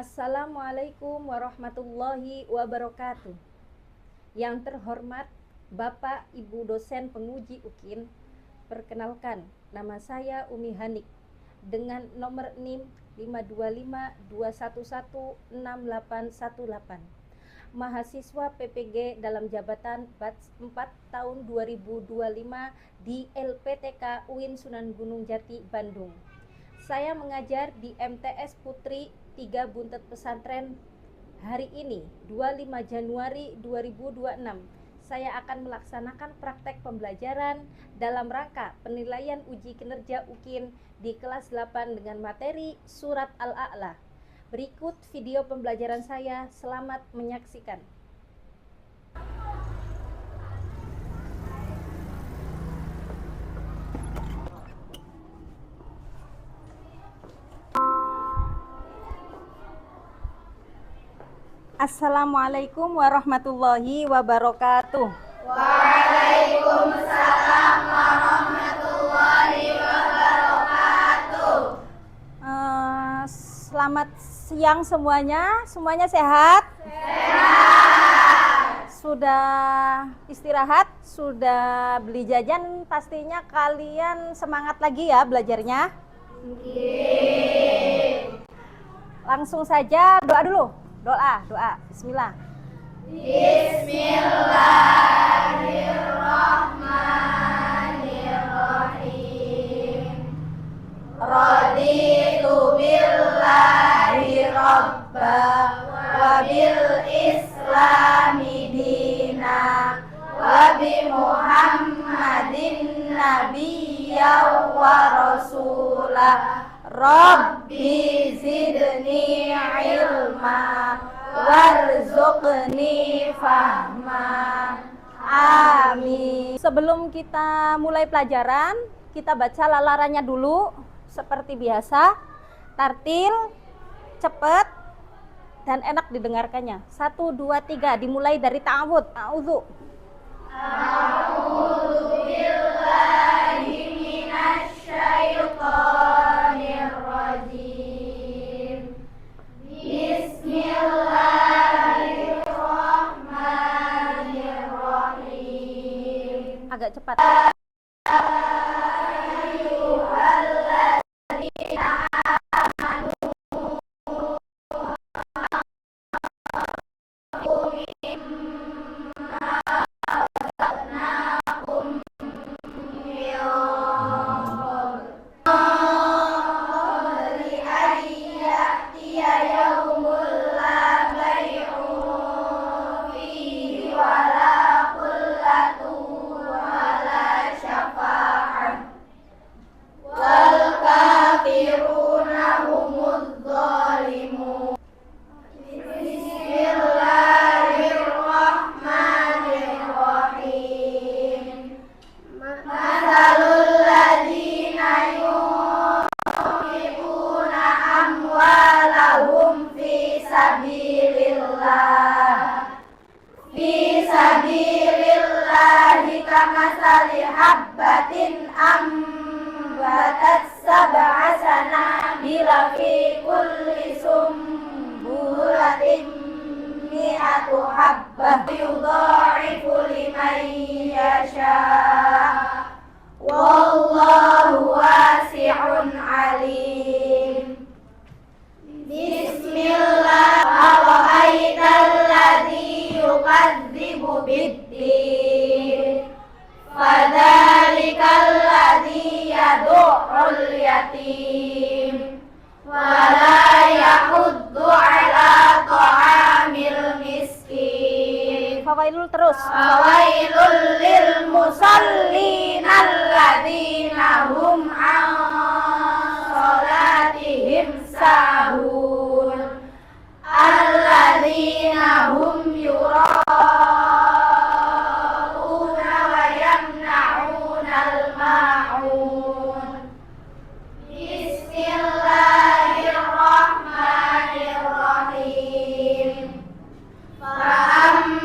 Assalamualaikum warahmatullahi wabarakatuh. Yang terhormat Bapak Ibu dosen penguji UKIN, perkenalkan, nama saya Umi Hanik dengan nomor NIM 52521116818. Mahasiswa PPG dalam jabatan batch 4 tahun 2025 di LPTK UIN Sunan Gunung Jati, Bandung. Saya mengajar di MTS Putri 3 Buntet Pesantren. Hari ini 25 Januari 2026 saya akan melaksanakan praktek pembelajaran dalam rangka penilaian uji kinerja UKIN di kelas 8 dengan materi Surat Al-A'la. Berikut video pembelajaran saya, selamat menyaksikan. Assalamualaikum warahmatullahi wabarakatuh. Waalaikumsalam warahmatullahi wabarakatuh. Selamat siang semuanya. Semuanya sehat? Sehat. Sudah istirahat? Sudah beli jajan? Pastinya kalian semangat lagi ya belajarnya? Langsung saja doa dulu. Doa. Bismillah. Bismillahirrahmanirrahim. Raditu billahi rabba wa bil islami dina wa bi muhammadin nabiyya wa rasulah. Rabbi zidni ilma warzuqni fahma. Amin. Sebelum kita mulai pelajaran, kita baca lalarannya dulu seperti biasa. Tartil, cepat dan enak didengarkannya. 1, 2, 3, dimulai dari ta'awud. A'udzu. A'udzu billahi minasyaitonir rajim. Bismillahirrahmanirrahim. Agak cepat. Kamasali habbatin ambatat sab'a sanabila fi kulli sumbulatin mi'atu habbah yudha'ifu liman yasha wallahu wasi'un alim. Bismillah. Ara'aital ladzi yukadzibu bid-din fadzalikal ladzi yad'ul yatim wa la yahuddu 'ala ta'amil miskin. Fawailul terus. Fawailul lil musallin alladzina hum 'an salatihim sahun alladzina hum yura'una wa yamna'unal ma'un. Bismillahirrahmanirrahim. Fa'ammal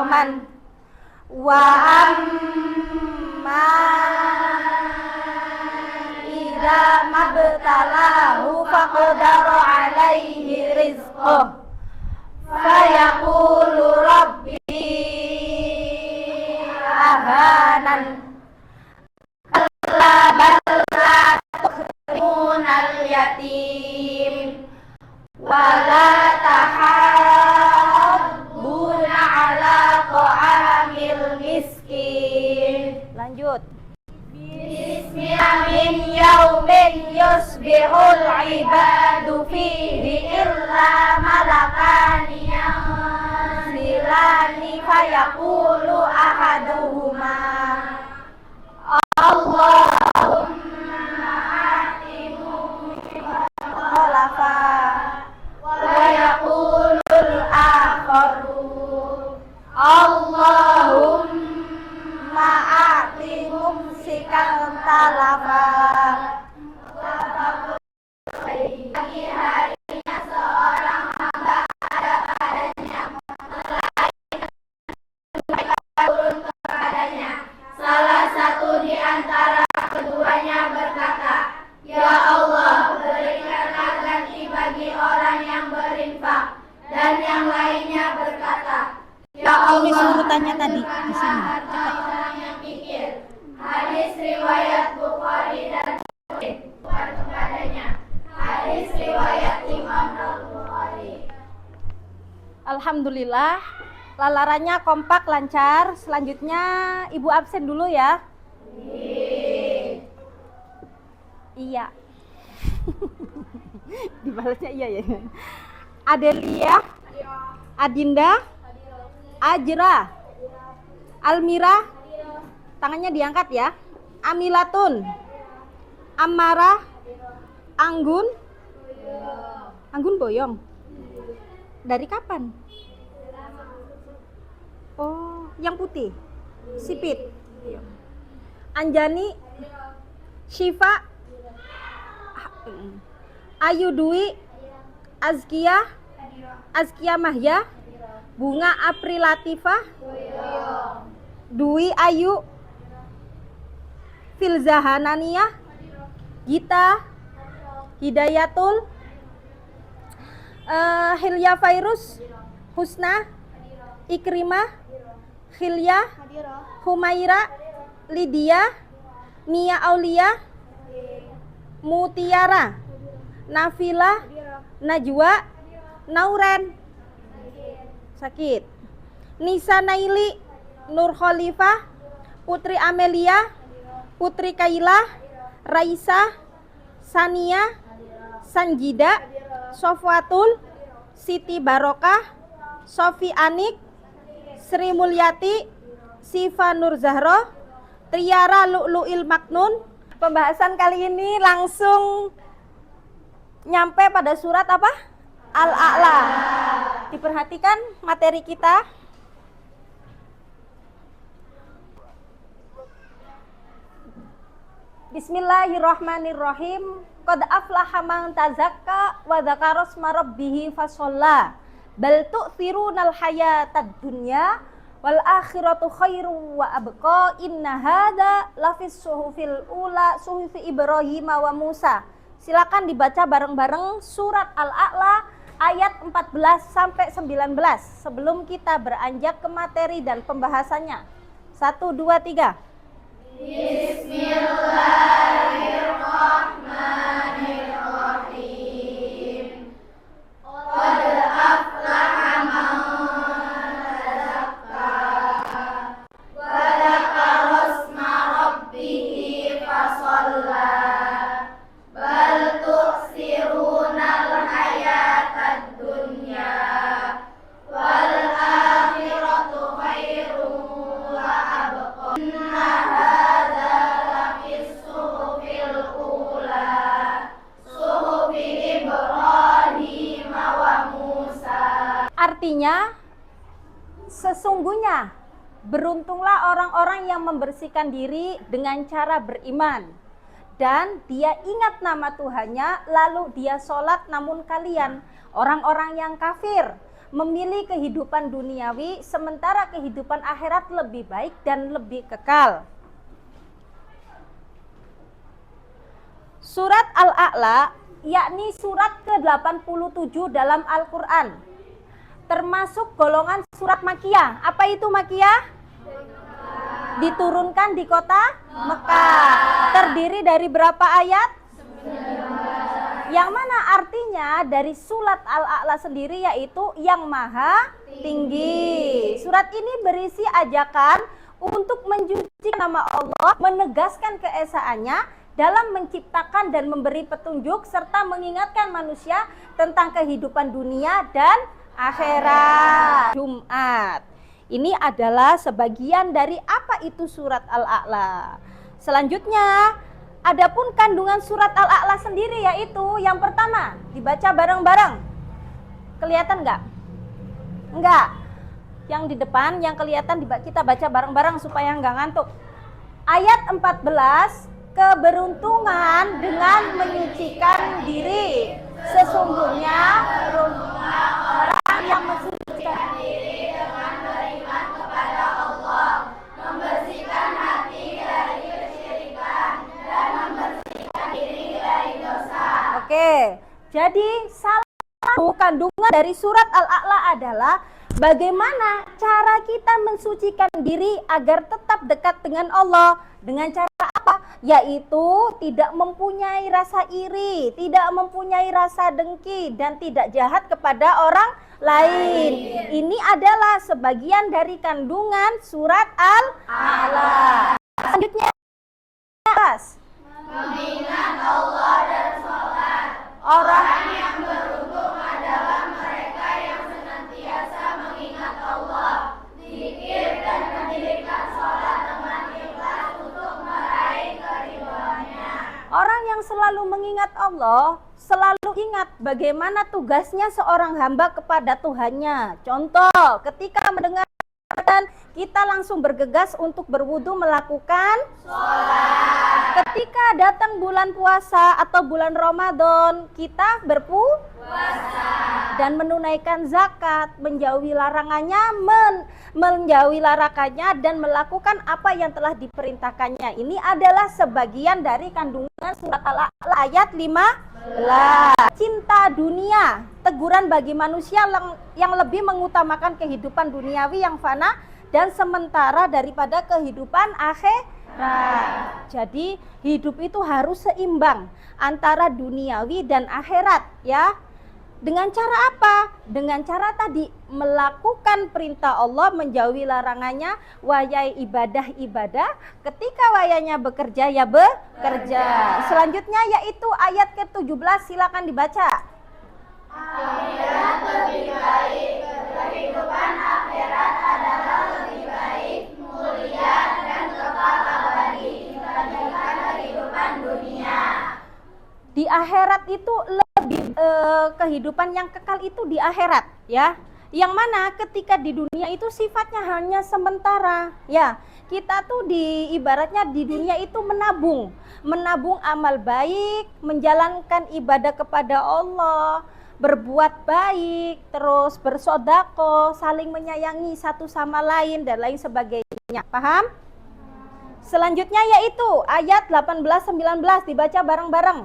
qauman wa amma idza mabtalahu faqadara alaihi rizqah fayaqulu rabbi ahanan alla bal la tukrimunal yatim wala tahabbuna ala ta'amil miskin. Lanjut. Bismillah min yaumin yusbihul ibadu fihi illa malakani yanzilani fayaqulu ahaduhuma Allahumma atimu khalafa wa yaqulul akharu Allahumma ati mumsikan talafa. Pagi harinya seorang hamba ada padanya turun kepadanya. Salah satu di antara keduanya berkata, Ya Allah, berikanlah ganti bagi orang yang berinfak. Dan yang lainnya berkata, Ya Allah, sebutannya tadi di sini. orang yang pikir. Hadis riwayat Bukhari dan Muslim. Bukan kepadanya. Hadis riwayat Imam Al-Bukhari. Alhamdulillah, lalarannya kompak lancar. Selanjutnya Ibu absen dulu ya. Iya. Dibalasnya iya ya. Adelia, Adinda, Ajra, Almira, tangannya diangkat ya. Amilatun, Amara, Anggun, Anggun boyong. Dari kapan? Oh, yang putih, sipit. Anjani, Syifa, Ayu Dwi, Azkia Mahya, Bunga April Latifah, Dwi Ayu, Filzahanania, Gita, Hidayatul, Hilya Fairus, Husna, Ikrimah, Khilya, Humaira, Lydia, Nia Aulia, Mutiara, Nafila, Najwa, Nauren, sakit. Nisa Naili, Nur Khalifah, Putri Amelia, Putri Kaila, Raisa, Sania, Sanjida, Sofwatul, Siti Barokah, Sofi Anik, Sri Mulyati, Siva Nur Zahro, Triara Lu'lu'il Maknun. Pembahasan kali ini langsung nyampe pada surat apa? Al-A'la. Diperhatikan materi kita. Bismillahirrahmanirrahim. Qad aflaha man tazakka wa dzakara isma rabbih fasholla. Bal tu'thirunal hayatad dunya wal akhiratu khairu wa abqa. Inna hadza lafis suhufil ula suhufi Ibrahim wa Musa. Silakan dibaca bareng-bareng surat Al-A'la ayat 14 sampai 19 sebelum kita beranjak ke materi dan pembahasannya. 1 2 3. Bismillahirrahmanirrahim. Qad aflaha man tazakka wa dzakara isma rabbih fasholla. Bal tu'thirunal hayatad dunya wal akhiratu khairun wa abqa. Inna hadza lafis suhufil ula suhufi Ibrahim wa Musa. Artinya, sesungguhnya beruntunglah orang-orang yang membersihkan diri dengan cara beriman dan dia ingat nama Tuhannya lalu dia sholat. Namun kalian orang-orang yang kafir memilih kehidupan duniawi sementara kehidupan akhirat lebih baik dan lebih kekal. Surat Al-A'la yakni surat ke-87 dalam Al-Quran, termasuk golongan surat Makkiyah. Apa itu Makkiyah? Diturunkan di kota Mekah. Terdiri dari berapa ayat? 19. Yang mana artinya dari surat Al-A'la sendiri yaitu yang maha tinggi. Surat ini berisi ajakan untuk mensucikan nama Allah, menegaskan keesaannya dalam menciptakan dan memberi petunjuk, serta mengingatkan manusia tentang kehidupan dunia dan akhirat. Jumat. Ini adalah sebagian dari apa itu surat Al-A'la. Selanjutnya, adapun kandungan surat Al-A'la sendiri yaitu yang pertama, dibaca bareng-bareng. Kelihatan nggak? Enggak. Yang di depan, yang kelihatan kita baca bareng-bareng supaya nggak ngantuk. Ayat 14, keberuntungan dengan menyucikan diri. Sesungguhnya orang yang mensucikan diri dengan beriman kepada Allah, membersihkan hati dari kesyirikan dan membersihkan diri dari dosa. Oke, jadi salah satu kandungan dari surat Al-A'la adalah bagaimana cara kita mensucikan diri agar tetap dekat dengan Allah. Dengan cara apa? Yaitu tidak mempunyai rasa iri, tidak mempunyai rasa dengki, dan tidak jahat kepada orang lain. Ini adalah sebagian dari kandungan surat Al-A'la. Selanjutnya, mengingat Allah dan sholat. Orang yang beruntung adalah mereka yang senantiasa mengingat Allah, zikir dan mendirikan sholat dengan ikhlas untuk meraih keridhaannya. Orang yang selalu mengingat Allah, selalu ingat bagaimana tugasnya seorang hamba kepada Tuhannya. Contoh, ketika mendengar dan kita langsung bergegas untuk berwudu melakukan sholat. Ketika datang bulan puasa atau bulan Ramadan, kita berpuasa dan menunaikan zakat, menjauhi larangannya, menjauhi larangannya dan melakukan apa yang telah diperintahkannya. Ini adalah sebagian dari kandungan surat Al-A'la ayat 15. Cinta dunia, teguran bagi manusia yang lebih mengutamakan kehidupan duniawi yang fana dan sementara daripada kehidupan akhirat. Jadi hidup itu harus seimbang antara duniawi dan akhirat, ya. Dengan cara apa? Dengan cara tadi melakukan perintah Allah, menjauhi larangannya, wayai ibadah-ibadah, ketika wayanya bekerja ya bekerja. Selanjutnya yaitu ayat ke-17, silakan dibaca. Akhirat lebih baik, kehidupan akhirat adalah lebih baik, mulia dan kekal abadi dibandingkan kehidupan dunia. Di akhirat itu lebih kehidupan yang kekal itu di akhirat, ya. Yang mana ketika di dunia itu sifatnya hanya sementara, ya. Kita tuh ibaratnya di dunia itu menabung amal baik, menjalankan ibadah kepada Allah, berbuat baik, terus bersodako, saling menyayangi satu sama lain dan lain sebagainya. Paham? Selanjutnya yaitu ayat 18-19, dibaca bareng-bareng.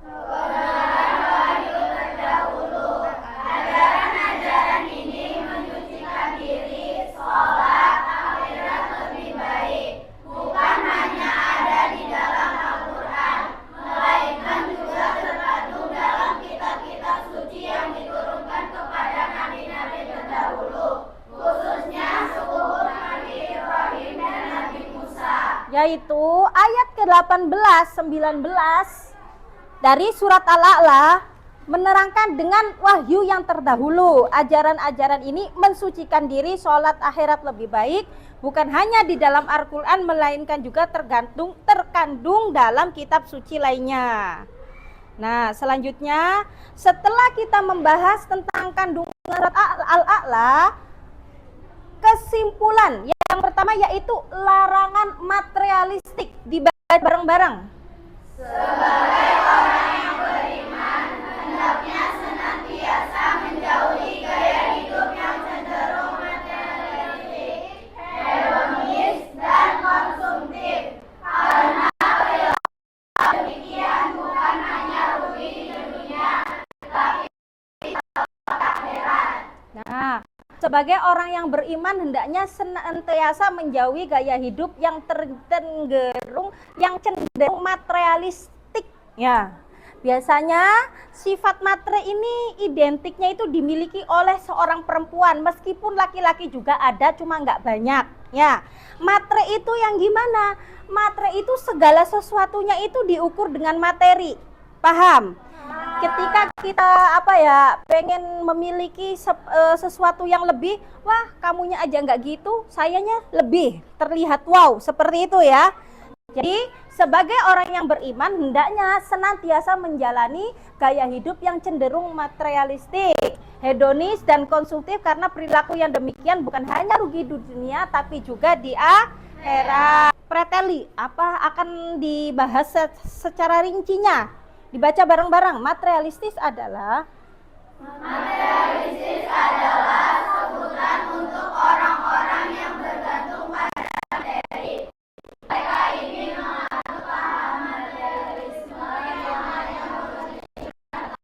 Kebenaran wahyu terdahulu, ajaran-ajaran ini mensucikan diri, sholat, akhirat lebih baik, bukan hanya ada di dalam Al-Quran, melainkan juga terkandung dalam kitab-kitab suci yang diturunkan kepada nabi-nabi terdahulu, khususnya suku Nabi Ibrahim dan Nabi Musa. Yaitu ayat ke-18-19 dari surat Al-A'la menerangkan dengan wahyu yang terdahulu. Ajaran-ajaran ini mensucikan diri, sholat, akhirat lebih baik, bukan hanya di dalam Al-Quran, melainkan juga terkandung dalam kitab suci lainnya. Nah, selanjutnya setelah kita membahas tentang kandungan surat Al-A'la, kesimpulan yang pertama yaitu larangan materialistik. Dibaca bareng-bareng. Sebagai orang yang beriman, hendaknya senantiasa menjauhi gaya hidup Demikian bukan hanya rugi di dunia, tapi akhirat. Nah, sebagai orang yang beriman hendaknya senantiasa menjauhi gaya hidup yang yang cenderung materialistik. Ya, biasanya sifat matre ini identiknya itu dimiliki oleh seorang perempuan, meskipun laki-laki juga ada, cuma nggak banyak. Ya, matre itu yang gimana? Matre itu segala sesuatunya itu diukur dengan materi. Paham? Ketika kita pengen memiliki sesuatu yang lebih, wah kamunya aja nggak gitu, sayanya lebih, terlihat wow, seperti itu ya. Jadi sebagai orang yang beriman hendaknya senantiasa menjalani gaya hidup yang cenderung materialistik, hedonis dan konsumtif, karena perilaku yang demikian bukan hanya rugi di dunia tapi juga di akhirat. Preteli apa akan dibahas secara rincinya? Dibaca bareng-bareng. Materialistis adalah sebutan untuk orang-orang yang bergantung pada materi. Mereka ini menganut paham materialisme yang hanya mementingkan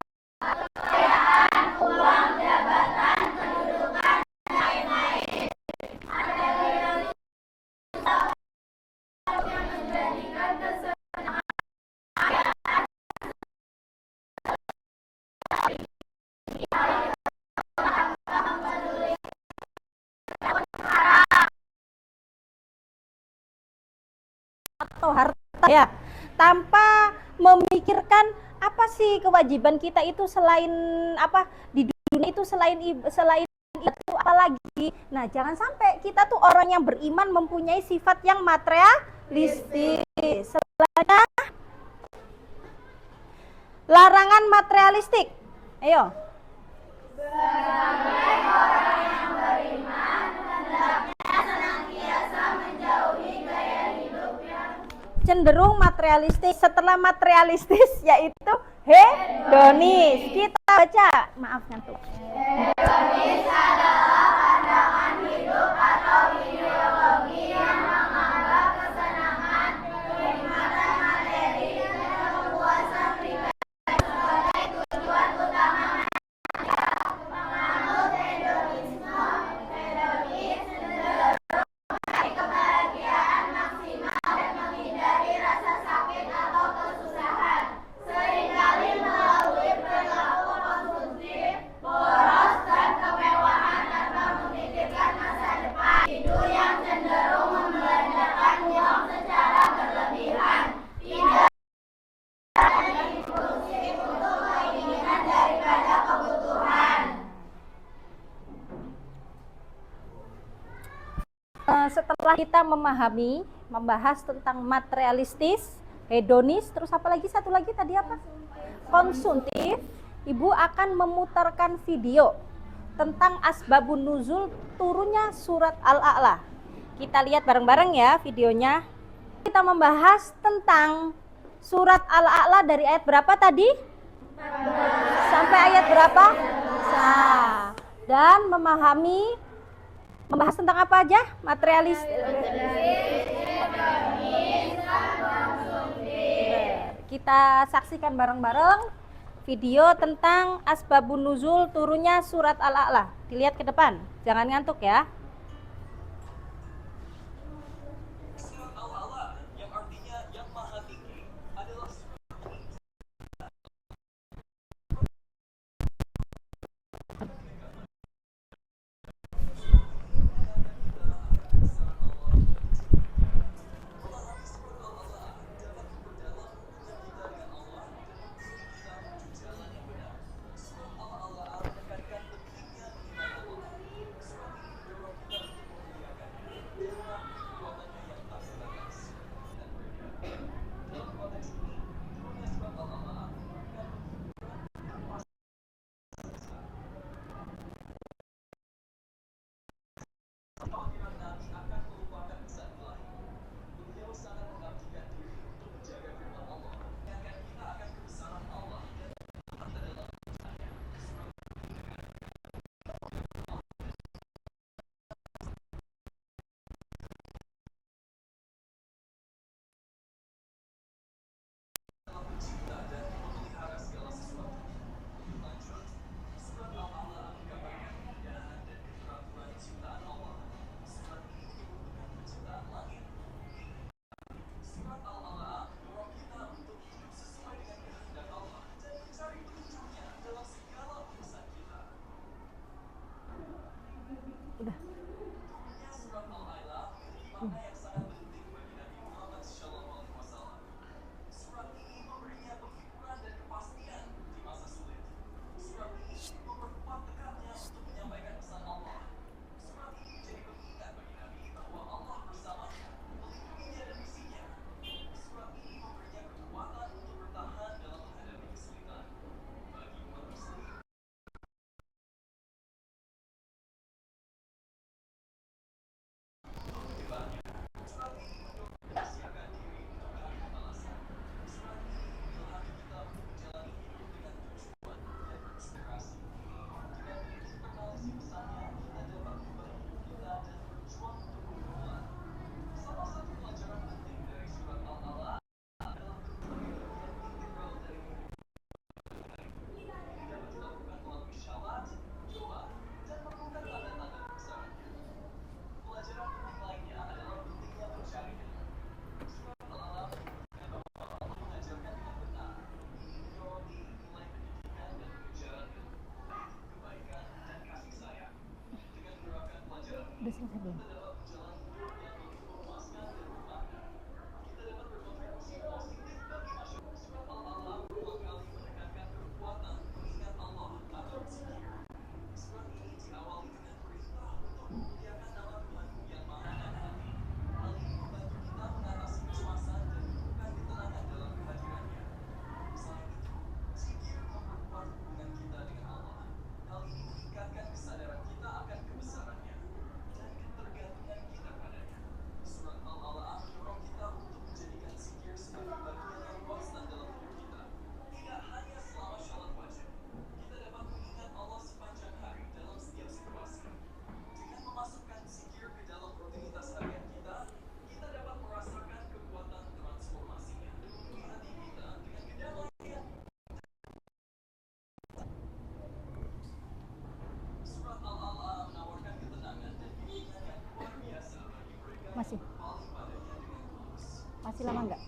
kekayaan, uang, jabatan, kedudukan, dan lain-lain. Materialisme yang menjadikan kesenangan atau harta ya, tanpa memikirkan apa sih kewajiban kita itu selain di dunia itu selain itu apalagi. Nah, jangan sampai kita tuh orang yang beriman mempunyai sifat yang materialistis. Selanjutnya, larangan materialistik. Ayo. sebagai orang yang beriman, hendaknya senantiasa menjauhi gaya hidup yang Cenderung materialistis. Setelah materialistis yaitu hedonis. Kita baca, maaf ngantuk. hedonis adalah pandangan hidup atau ideologi yang menganggap kesenangan, kenikmatan materi, dan kepuasan pribadi sebagai tujuan utama manusia. Menganut hedonisme, hedonis cenderung meraih kebahagiaan maksimal dan menghindari rasa sakit atau kesusahan. Seringkali melalui perilaku konsumtif, boros, dan kemewahan tanpa memikirkan masa depan. Hidup yang cenderung membelanjakan uang secara berlebihan, tidak dan impulsif untuk keinginan daripada kebutuhan. Setelah kita membahas tentang materialistis, hedonis, terus apa lagi? Satu lagi tadi apa? Konsumtif. Ibu akan memutarkan video tentang asbabun nuzul turunnya surat Al-A'la. Kita lihat bareng-bareng ya videonya. Kita membahas tentang surat Al-A'la dari ayat berapa tadi? Sampai ayat berapa? Nah, dan membahas tentang apa aja? Materialis. Kita saksikan bareng-bareng video tentang asbabun nuzul turunnya surat Al-A'la. Dilihat ke depan, jangan ngantuk ya. Surat Al-A'la yang artinya yang maha tinggi adalah Udah selesai belum? Masih lama nggak?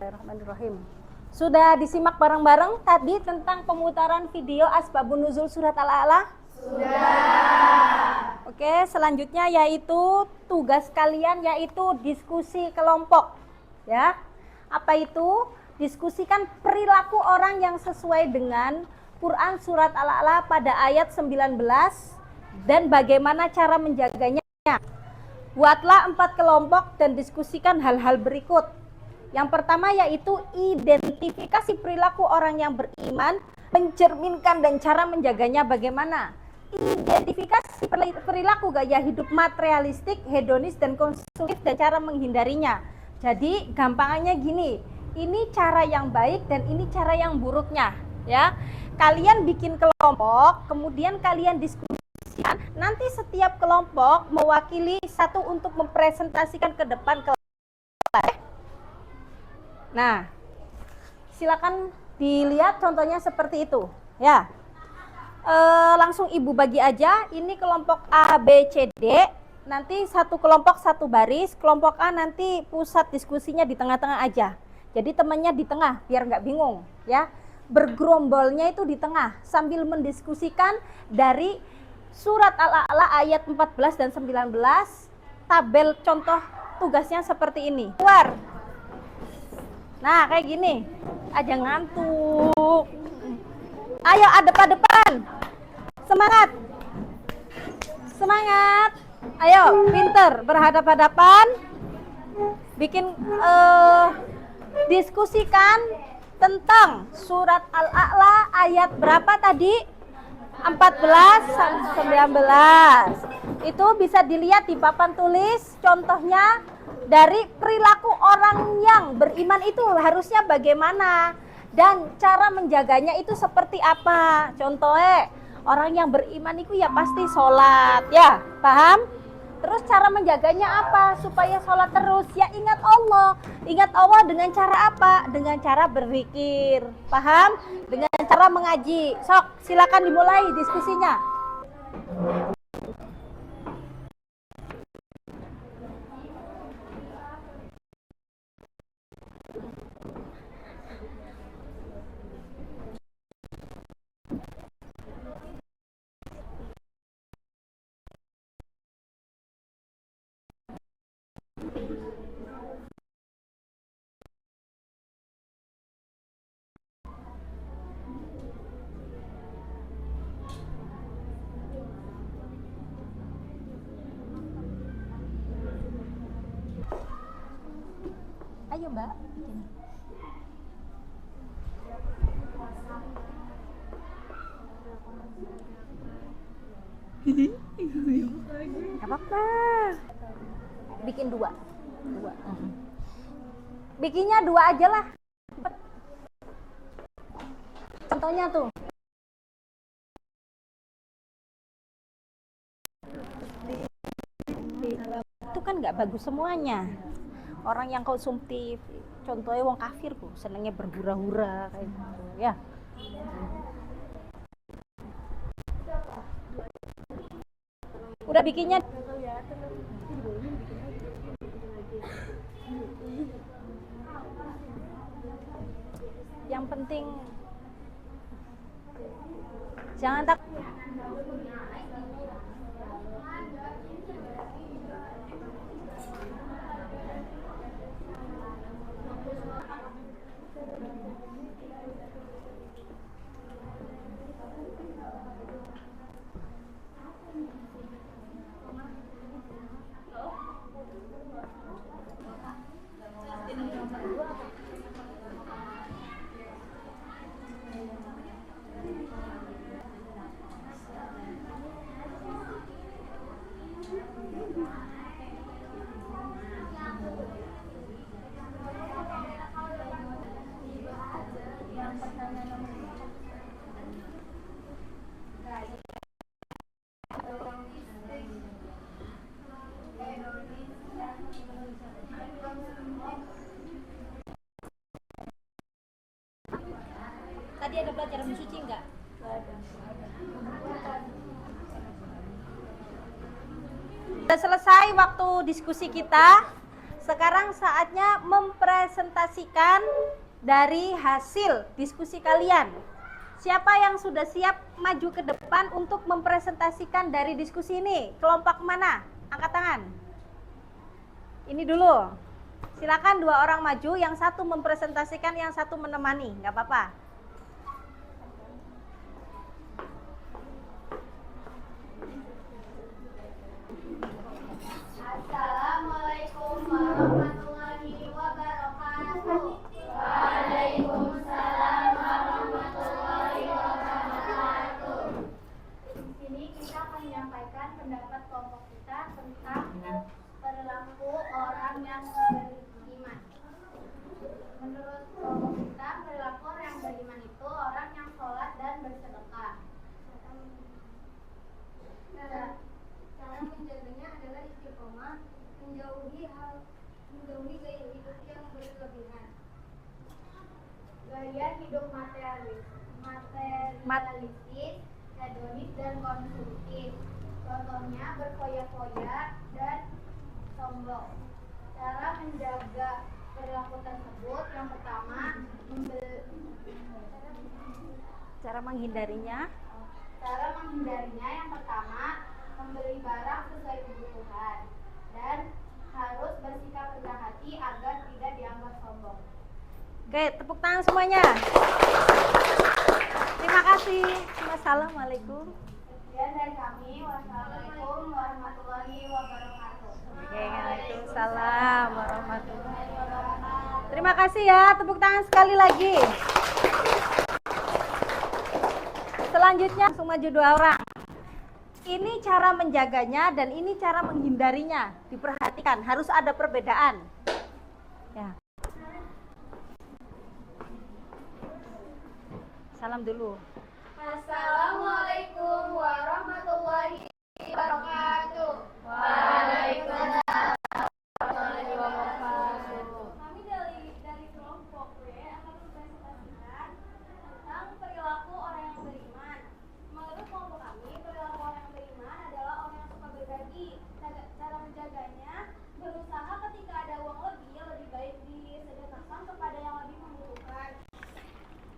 Bismillahirrahmanirrahim. Sudah disimak bareng-bareng tadi tentang pemutaran video Asbabun Nuzul Surat Al-A'la? Sudah. Oke, selanjutnya yaitu tugas kalian yaitu diskusi kelompok. Ya. Apa itu? Diskusikan perilaku orang yang sesuai dengan Quran Surat Al-A'la pada ayat 19 dan bagaimana cara menjaganya. Buatlah 4 kelompok dan diskusikan hal-hal berikut. Yang pertama yaitu identifikasi perilaku orang yang beriman, mencerminkan dan cara menjaganya bagaimana. Identifikasi perilaku gaya hidup materialistik, hedonis dan konsumtif dan cara menghindarinya. Jadi gampangannya gini, ini cara yang baik dan ini cara yang buruknya, ya. Kalian bikin kelompok, kemudian kalian diskusikan, nanti setiap kelompok mewakili satu untuk mempresentasikan ke depan kelas. Nah, silakan dilihat contohnya seperti itu, ya. Langsung ibu bagi aja. Ini kelompok A, B, C, D. Nanti satu kelompok satu baris. Kelompok A nanti pusat diskusinya di tengah-tengah aja. Jadi temannya di tengah biar nggak bingung, ya. Bergerombolnya itu di tengah sambil mendiskusikan dari surat Al-A'la ayat 14 dan 19. Tabel contoh tugasnya seperti ini. Keluar. Nah, kayak gini. Aja ngantuk. Ayo adep-adepan. Semangat. Semangat. Ayo, pinter. Berhadap-hadapan. Bikin diskusikan tentang surat Al-A'la ayat berapa tadi? 14 sampai 19. Itu bisa dilihat di papan tulis contohnya. Dari perilaku orang yang beriman itu harusnya bagaimana dan cara menjaganya itu seperti apa. Contohnya orang yang beriman itu ya pasti sholat, ya paham? Terus cara menjaganya apa supaya sholat terus? Ya ingat Allah dengan cara apa? Dengan cara berzikir, paham? Dengan cara mengaji. Sok silakan dimulai diskusinya. Ayo Mbak. Gak apa-apa. Bikin dua. Bikinnya dua aja lah. Contohnya tuh. Itu kan nggak bagus semuanya. Orang yang konsumtif, contohnya wong kafir kok, senengnya berhura-hura kayak gitu, ya. Udah bikinnya. Yang penting jangan tak. Tadi ada pelajaran suci enggak? Sudah selesai waktu diskusi kita. Sekarang saatnya mempresentasikan dari hasil diskusi kalian. Siapa yang sudah siap maju ke depan untuk mempresentasikan dari diskusi ini? Kelompok mana? Angkat tangan. Ini dulu. Silakan dua orang maju, yang satu mempresentasikan, yang satu menemani, nggak apa-apa. Assalamualaikum warahmatullahi wabarakatuh. Waalaikumsalam warahmatullahi wabarakatuh. Di sini kita akan menyampaikan pendapat kelompok kita tentang perilaku orang yang beriman. Menurut kelompok kita, perilaku orang yang beriman itu orang yang sholat dan bersedekah. Cara menjaganya adalah istiqomah, menjauhi gaya hidup yang berlebihan. Gaya hidup materialistis, hedonis dan konsumtif. Contohnya berfoya-foya dan sombong. Cara menjaga perilaku tersebut, yang pertama Cara menghindarinya yang pertama membeli barang sesuai kebutuhan dan harus bersikap rendah hati agar tidak dianggap sombong. Oke, tepuk tangan semuanya. Terima kasih. Wassalamualaikum. Sekian dari kami. Wassalamualaikum warahmatullahi wabarakatuh. Waalaikumsalam warahmatullahi wabarakatuh. Terima kasih ya, tepuk tangan sekali lagi. Selanjutnya langsung maju dua orang. Ini cara menjaganya dan ini cara menghindarinya. Diperhatikan, harus ada perbedaan. Ya. Salam dulu. Assalamualaikum warahmatullahi wabarakatuh. Waalaikumsalam warahmatullahi wabarakatuh. Kami dari kelompok W akan mempresentasikan tentang perilaku orang yang beriman. Menurut kelompok kami, perilaku orang yang beriman adalah orang yang suka berbagi. Cara menjaganya, berusaha ketika ada uang lebih baik disedekahkan kepada yang lebih membutuhkan.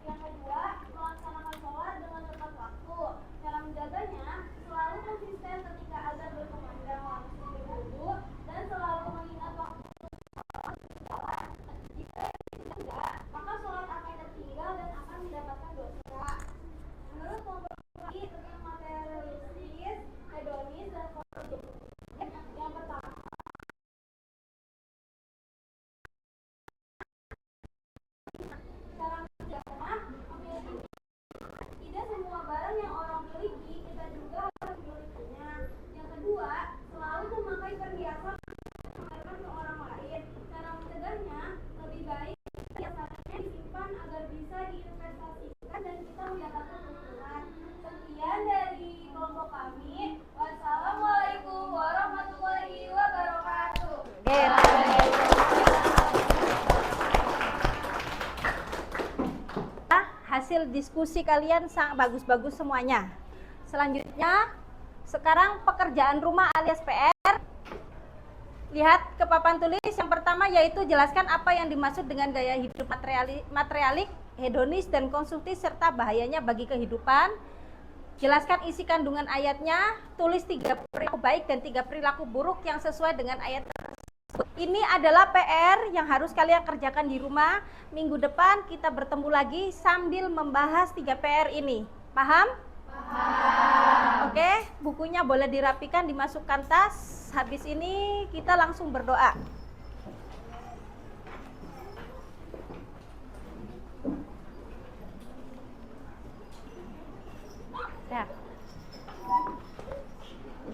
Yang kedua, melaksanakan sholat dengan tepat waktu. Cara menjaganya, selalu konsisten ketika azan berkumandang langsung berwudu dan selalu mengingat waktu sholat. Jika tidak, maka sholat akan tertinggal dan akan mendapatkan dosa. Menurut kelompok ini tentang materialistis, hedonis, dan konsumtif. Yang pertama, bisa diinvestasikan dan kita mendapatkan keuntungan. Sekian dari kelompok kami. Wassalamualaikum warahmatullahi wabarakatuh. Hasil diskusi kalian sangat bagus-bagus semuanya. Selanjutnya, sekarang pekerjaan rumah alias PR. Lihat ke papan tulis yang pertama, yaitu jelaskan apa yang dimaksud dengan gaya hidup materialik, hedonis, dan konsumtif serta bahayanya bagi kehidupan. Jelaskan isi kandungan ayatnya, tulis 3 perilaku baik dan 3 perilaku buruk yang sesuai dengan ayat tersebut. Ini adalah PR yang harus kalian kerjakan di rumah. Minggu depan kita bertemu lagi sambil membahas 3 PR ini. Paham? Paham. Oke, bukunya boleh dirapikan, dimasukkan tas. Habis ini kita langsung berdoa. Ya.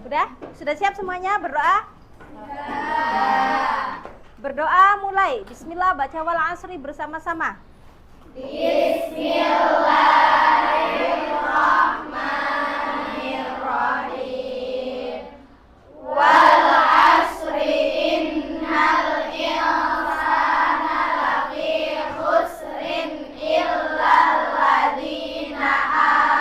Udah? Sudah siap semuanya berdoa? Berdoa mulai. Bismillah, baca wal asri bersama-sama. Bismillahirrahmanirrahim. Wal asri innal insana lafi khusrin illal ladzina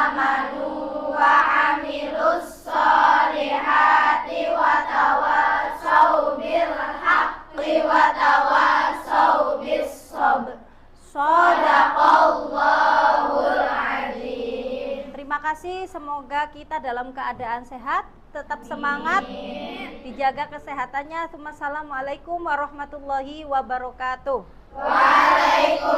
amanu wa amilus solihati wa tawasaw bil haqqi wa tawasaw bis sabr. Shadaqallahul azim. Terima kasih, semoga kita dalam keadaan sehat, tetap semangat, dijaga kesehatannya. Assalamualaikum warahmatullahi wabarakatuh. Waalaikumsalam.